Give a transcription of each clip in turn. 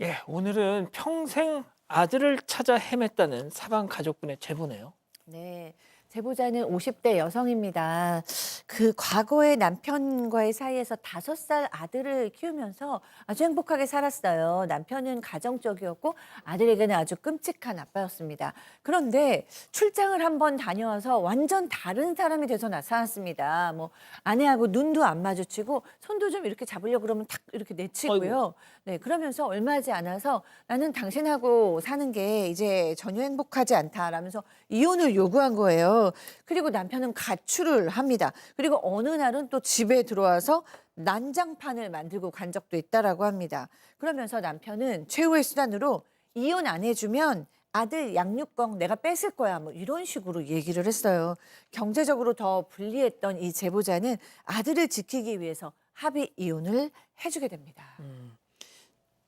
예, 오늘은 평생 아들을 찾아 헤맸다는 사방 가족분의 제보네요. 네. 제보자는 50대 여성입니다. 그 과거에 남편과의 사이에서 5살 아들을 키우면서 아주 행복하게 살았어요. 남편은 가정적이었고 아들에게는 아주 끔찍한 아빠였습니다. 그런데 출장을 한번 다녀와서 완전 다른 사람이 돼서 나타났습니다. 뭐 아내하고 눈도 안 마주치고 손도 좀 이렇게 잡으려고 그러면 탁 이렇게 내치고요. 네, 그러면서 얼마 하지 않아서 나는 당신하고 사는 게 이제 전혀 행복하지 않다라면서 이혼을 요구한 거예요. 그리고 남편은 가출을 합니다. 그리고 어느 날은 또 집에 들어와서 난장판을 만들고 간 적도 있다라고 합니다. 그러면서 남편은 최후의 수단으로 이혼 안 해주면 아들 양육권 내가 뺏을 거야. 뭐 이런 식으로 얘기를 했어요. 경제적으로 더 불리했던 이 제보자는 아들을 지키기 위해서 합의 이혼을 해주게 됩니다.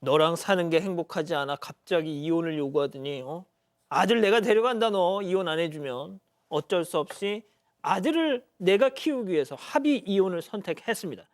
너랑 사는 게 행복하지 않아 갑자기 이혼을 요구하더니 아들 내가 데려간다 너 이혼 안 해주면 어쩔 수 없이 아들을 내가 키우기 위해서 합의 이혼을 선택했습니다.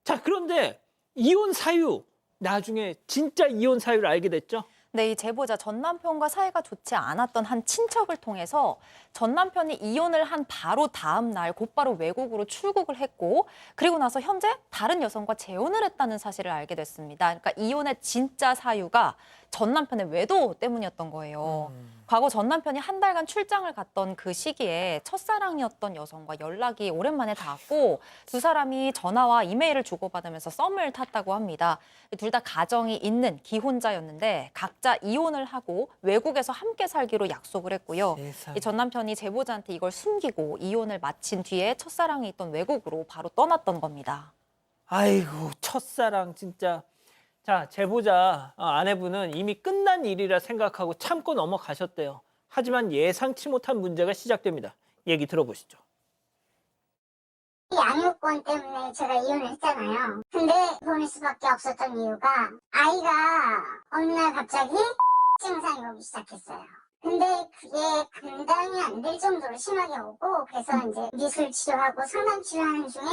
자, 그런데 이혼 사유 나중에 진짜 이혼 사유를 알게 됐죠? 네, 이 제보자 전 남편과 사이가 좋지 않았던 한 친척을 통해서 전 남편이 이혼을 한 바로 다음 날 곧바로 외국으로 출국을 했고 그리고 나서 현재 다른 여성과 재혼을 했다는 사실을 알게 됐습니다. 그러니까 이혼의 진짜 사유가 전 남편의 외도 때문이었던 거예요. 과거 전 남편이 한 달간 출장을 갔던 그 시기에 첫사랑이었던 여성과 연락이 오랜만에 닿았고 두 사람이 전화와 이메일을 주고받으면서 썸을 탔다고 합니다. 둘 다 가정이 있는 기혼자였는데 각자 이혼을 하고 외국에서 함께 살기로 약속을 했고요. 세상에. 이 전 남편이 제보자한테 이걸 숨기고 이혼을 마친 뒤에 첫사랑이 있던 외국으로 바로 떠났던 겁니다. 아이고, 첫사랑 진짜. 자, 제보자 아내분은 이미 끝난 일이라 생각하고 참고 넘어가셨대요. 하지만 예상치 못한 문제가 시작됩니다. 얘기 들어보시죠. 이 양육권 때문에 제가 이혼을 했잖아요. 근데 보낼 수밖에 없었던 이유가 아이가 어느 날 갑자기 증상이 오기 시작했어요. 근데 그게 감당이 안 될 정도로 심하게 오고 그래서 이제 미술 치료하고 상담 치료하는 중에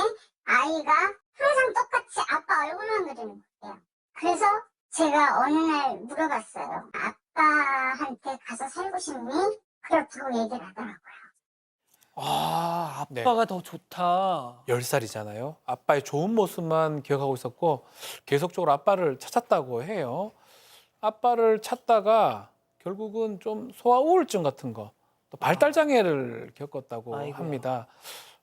아이가 항상 똑같이 아빠 얼굴만 그리는 거예요. 그래서 제가 어느 날 물어봤어요. 아빠한테 가서 살고 싶니? 그렇다고 얘기를 하더라고요. 아, 아빠가 더 좋다. 10살이잖아요. 아빠의 좋은 모습만 기억하고 있었고 계속적으로 아빠를 찾았다고 해요. 아빠를 찾다가 결국은 좀 소아 우울증 같은 거, 또 발달 장애를 겪었다고 아이고야. 합니다.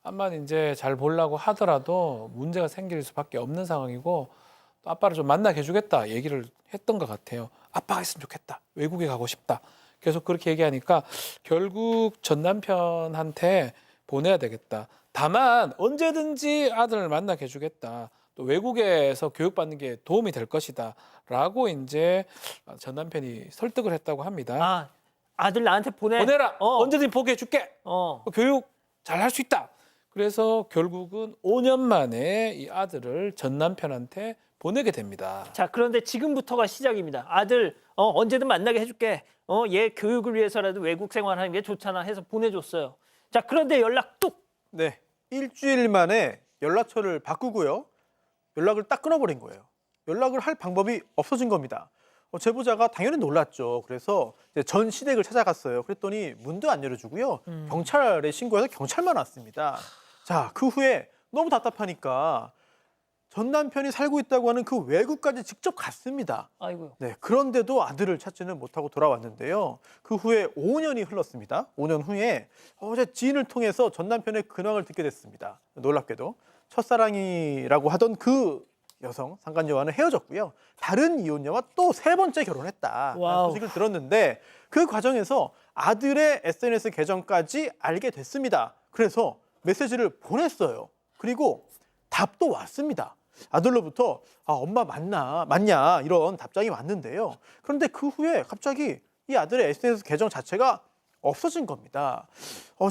암만 이제 잘 보려고 하더라도 문제가 생길 수밖에 없는 상황이고 또 아빠를 좀 만나게 해주겠다 얘기를 했던 것 같아요. 아빠가 있으면 좋겠다. 외국에 가고 싶다. 계속 그렇게 얘기하니까 결국 전 남편한테 보내야 되겠다. 다만 언제든지 아들을 만나게 해주겠다. 또 외국에서 교육받는 게 도움이 될 것이다. 라고 이제 전 남편이 설득을 했다고 합니다. 아, 아들 나한테 보내라. 어. 언제든지 보게 해줄게. 교육 잘 할 수 있다. 그래서 결국은 5년 만에 이 아들을 전 남편한테 보내게 됩니다. 자, 그런데 지금부터가 시작입니다. 아들 언제든 만나게 해줄게. 얘 교육을 위해서라도 외국 생활하는 게 좋잖아 해서 보내줬어요. 자, 그런데 연락 뚝. 네, 일주일 만에 연락처를 바꾸고요. 연락을 딱 끊어버린 거예요. 연락을 할 방법이 없어진 겁니다. 제보자가 당연히 놀랐죠. 그래서 이제 전 시댁을 찾아갔어요. 그랬더니 문도 안 열어주고요. 경찰에 신고해서 경찰만 왔습니다. 자, 그 후에 너무 답답하니까 전 남편이 살고 있다고 하는 그 외국까지 직접 갔습니다. 아이고요. 네, 그런데도 아들을 찾지는 못하고 돌아왔는데요. 그 후에 5년이 흘렀습니다. 5년 후에 어제 지인을 통해서 전 남편의 근황을 듣게 됐습니다. 놀랍게도 첫사랑이라고 하던 그 여성 상간녀와는 헤어졌고요. 다른 이혼녀와 또 3번째 결혼했다는 와우. 소식을 들었는데 그 과정에서 아들의 SNS 계정까지 알게 됐습니다. 그래서 메시지를 보냈어요. 그리고 답도 왔습니다. 아들로부터 엄마 맞냐 이런 답장이 왔는데요. 그런데 그 후에 갑자기 이 아들의 SNS 계정 자체가 없어진 겁니다.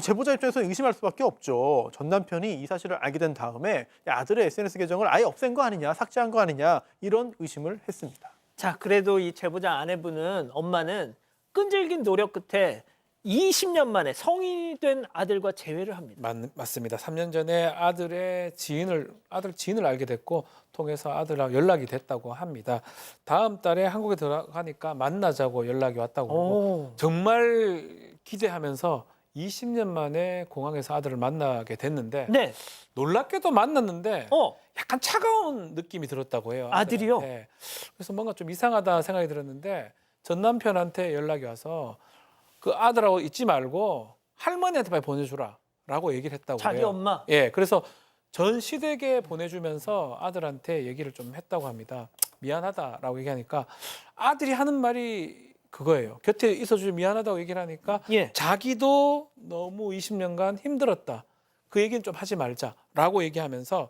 제보자 입장에서 의심할 수밖에 없죠. 전 남편이 이 사실을 알게 된 다음에 아들의 SNS 계정을 아예 없앤 거 아니냐, 삭제한 거 아니냐 이런 의심을 했습니다. 자, 그래도 이 제보자 아내분은 엄마는 끈질긴 노력 끝에 20년 만에 성인이 된 아들과 재회를 합니다. 맞습니다. 3년 전에 아들 지인을 알게 됐고 통해서 아들하고 연락이 됐다고 합니다. 다음 달에 한국에 들어가니까 만나자고 연락이 왔다고 하고 정말 기대하면서 20년 만에 공항에서 아들을 만나게 됐는데 네. 놀랍게도 만났는데 어. 약간 차가운 느낌이 들었다고 해요. 아들이요? 아들한테. 그래서 뭔가 좀 이상하다 생각이 들었는데 전 남편한테 연락이 와서 그 아들하고 있지 말고 할머니한테 빨리 보내주라라고 얘기를 했다고 자기 해요. 엄마. 예, 그래서 전 시댁에 보내주면서 아들한테 얘기를 좀 했다고 합니다. 미안하다라고 얘기하니까 아들이 하는 말이 그거예요. 곁에 있어주지 미안하다고 얘기를 하니까 예. 자기도 너무 20년간 힘들었다. 그 얘기는 좀 하지 말자라고 얘기하면서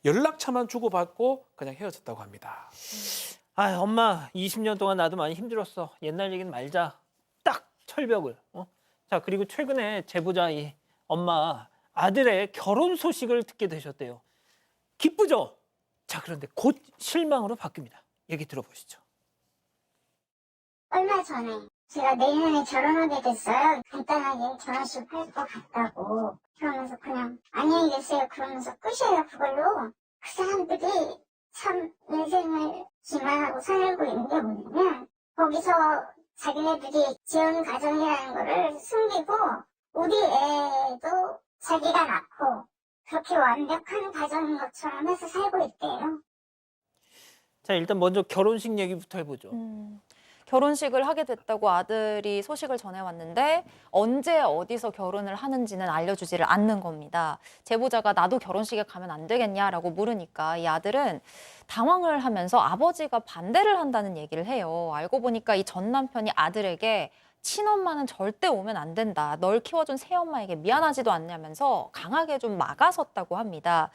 연락처만 주고받고 그냥 헤어졌다고 합니다. 아, 엄마 20년 동안 나도 많이 힘들었어. 옛날 얘기는 말자. 딱 철벽을. 자, 그리고 최근에 제보자 이 엄마 아들의 결혼 소식을 듣게 되셨대요. 기쁘죠? 자, 그런데 곧 실망으로 바뀝니다. 얘기 들어보시죠. 얼마 전에 제가 내년에 결혼하게 됐어요. 간단하게 결혼식 할 것 같다고. 그러면서 그냥 안녕히 계세요 그러면서 끝이에요. 그걸로 그 사람들이 참 인생을 기만하고 살고 있는 게 뭐냐면 거기서 자기네들이 지은 가정이라는 거를 숨기고 우리 애도 자기가 낳고 그렇게 완벽한 가정인 것처럼 해서 살고 있대요. 자, 일단 먼저 결혼식 얘기부터 해보죠. 결혼식을 하게 됐다고 아들이 소식을 전해왔는데 언제 어디서 결혼을 하는지는 알려주지를 않는 겁니다. 제보자가 나도 결혼식에 가면 안 되겠냐라고 물으니까 이 아들은 당황을 하면서 아버지가 반대를 한다는 얘기를 해요. 알고 보니까 이 전 남편이 아들에게 친엄마는 절대 오면 안 된다. 널 키워준 새엄마에게 미안하지도 않냐면서 강하게 좀 막아섰다고 합니다.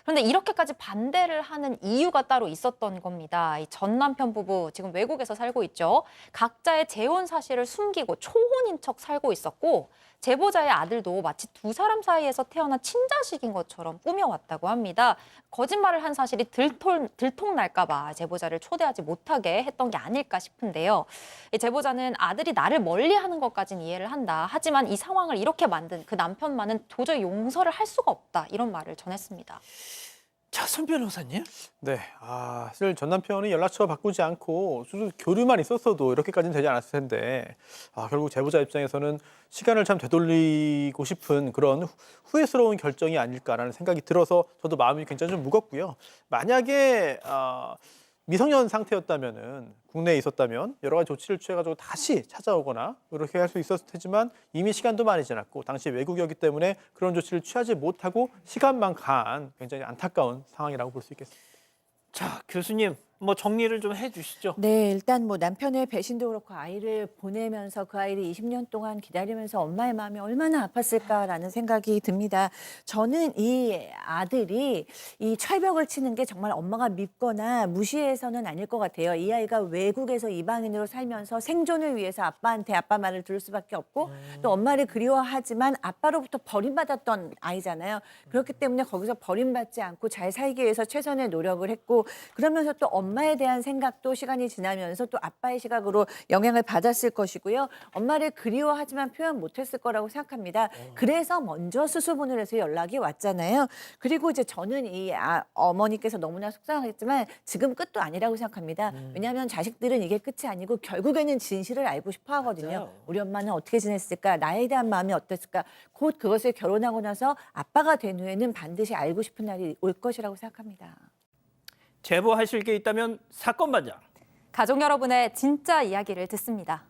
그런데 이렇게까지 반대를 하는 이유가 따로 있었던 겁니다. 이 전 남편 부부 지금 외국에서 살고 있죠. 각자의 재혼 사실을 숨기고 초혼인 척 살고 있었고 제보자의 아들도 마치 두 사람 사이에서 태어난 친자식인 것처럼 꾸며왔다고 합니다. 거짓말을 한 사실이 들통날까 봐 제보자를 초대하지 못하게 했던 게 아닐까 싶은데요. 이 제보자는 아들이 나를 멀리하는 것까지는 이해를 한다. 하지만 이 상황을 이렇게 만든 그 남편만은 도저히 용서를 할 수가 없다. 이런 말을 전했습니다. 자, 손 변호사님. 네, 사실 전 남편이 연락처 바꾸지 않고 수술 교류만 있었어도 이렇게까지는 되지 않았을 텐데 결국 제보자 입장에서는 시간을 참 되돌리고 싶은 그런 후회스러운 결정이 아닐까라는 생각이 들어서 저도 마음이 굉장히 좀 무겁고요. 만약에 미성년 상태였다면은 국내에 있었다면 여러 가지 조치를 취해가지고 다시 찾아오거나 이렇게 할 수 있었을 테지만 이미 시간도 많이 지났고 당시 외국이었기 때문에 그런 조치를 취하지 못하고 시간만 간 굉장히 안타까운 상황이라고 볼 수 있겠습니다. 자, 교수님, 뭐 정리를 좀 해주시죠. 네, 일단 뭐 남편의 배신도 그렇고 아이를 보내면서 그 아이를 20년 동안 기다리면서 엄마의 마음이 얼마나 아팠을까라는 생각이 듭니다. 저는 이 아들이 이 철벽을 치는 게 정말 엄마가 밉거나 무시해서는 아닐 것 같아요. 이 아이가 외국에서 이방인으로 살면서 생존을 위해서 아빠한테 아빠 말을 들을 수밖에 없고 또 엄마를 그리워하지만 아빠로부터 버림받았던 아이잖아요. 그렇기 때문에 거기서 버림받지 않고 잘 살기 위해서 최선의 노력을 했고 그러면서 또 엄마에 대한 생각도 시간이 지나면서 또 아빠의 시각으로 영향을 받았을 것이고요. 엄마를 그리워하지만 표현 못했을 거라고 생각합니다. 그래서 먼저 수소문을 해서 연락이 왔잖아요. 그리고 이제 저는 이 어머니께서 너무나 속상하겠지만 지금 끝도 아니라고 생각합니다. 왜냐하면 자식들은 이게 끝이 아니고 결국에는 진실을 알고 싶어 하거든요. 맞아요. 우리 엄마는 어떻게 지냈을까? 나에 대한 마음이 어땠을까? 곧 그것을 결혼하고 나서 아빠가 된 후에는 반드시 알고 싶은 날이 올 것이라고 생각합니다. 제보하실 게 있다면 사건 반장. 가족 여러분의 진짜 이야기를 듣습니다.